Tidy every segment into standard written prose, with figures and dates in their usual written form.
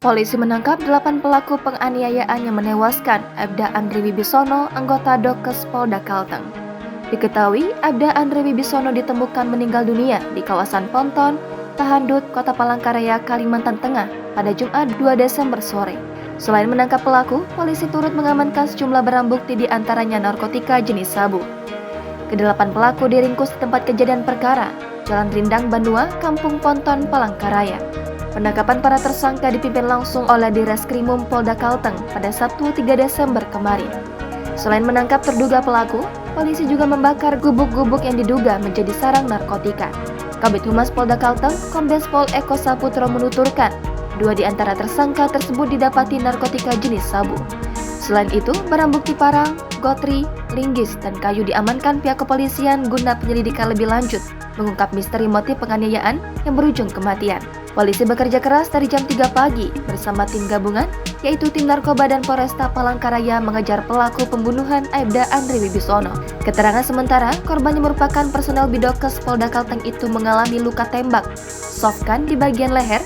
Polisi menangkap 8 pelaku penganiayaan yang menewaskan Aibda Andri Wibisono, anggota Dokes Polda Kalteng. Diketahui, Aibda Andri Wibisono ditemukan meninggal dunia di kawasan Ponton, Tahandut, Kota Palangkaraya, Kalimantan Tengah pada Jumat 2 Desember sore. Selain menangkap pelaku, polisi turut mengamankan sejumlah barang bukti di antaranya narkotika jenis sabu. Kedelapan pelaku diringkus di tempat kejadian perkara, Jalan Rindang Banua, Kampung Ponton, Palangkaraya. Penangkapan para tersangka dipimpin langsung oleh Direskrimum Polda Kalteng pada Sabtu 3 Desember kemarin. Selain menangkap terduga pelaku, polisi juga membakar gubuk-gubuk yang diduga menjadi sarang narkotika. Kabid Humas Polda Kalteng, Kombes Pol Eko Saputro menuturkan, 2 di antara tersangka tersebut didapati narkotika jenis sabu. Selain itu, barang bukti parang, gotri, linggis, dan kayu diamankan pihak kepolisian guna penyelidikan lebih lanjut, mengungkap misteri motif penganiayaan yang berujung kematian. Polisi bekerja keras dari jam 3 pagi bersama tim gabungan, yaitu tim narkoba dan Polresta Palangkaraya mengejar pelaku pembunuhan Aibda Andri Wibisono. Keterangan sementara, korban yang merupakan personel Bidokes Polda Kalteng itu mengalami luka tembak, softgun di bagian leher,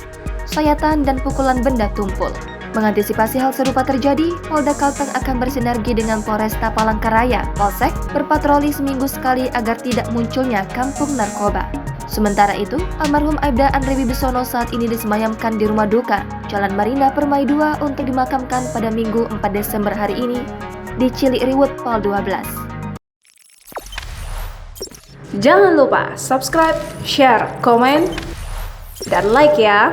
sayatan, dan pukulan benda tumpul. Mengantisipasi hal serupa terjadi, Polda Kalteng akan bersinergi dengan Polresta Palangkaraya, Polsek, berpatroli seminggu sekali agar tidak munculnya kampung narkoba. Sementara itu, almarhum Aibda Andri Wibisono saat ini disemayamkan di rumah duka, Jalan Marinda Permai 2 untuk dimakamkan pada Minggu 4 Desember hari ini di Cilikriwut, Pol 12. Jangan lupa subscribe, share, komen, dan like ya!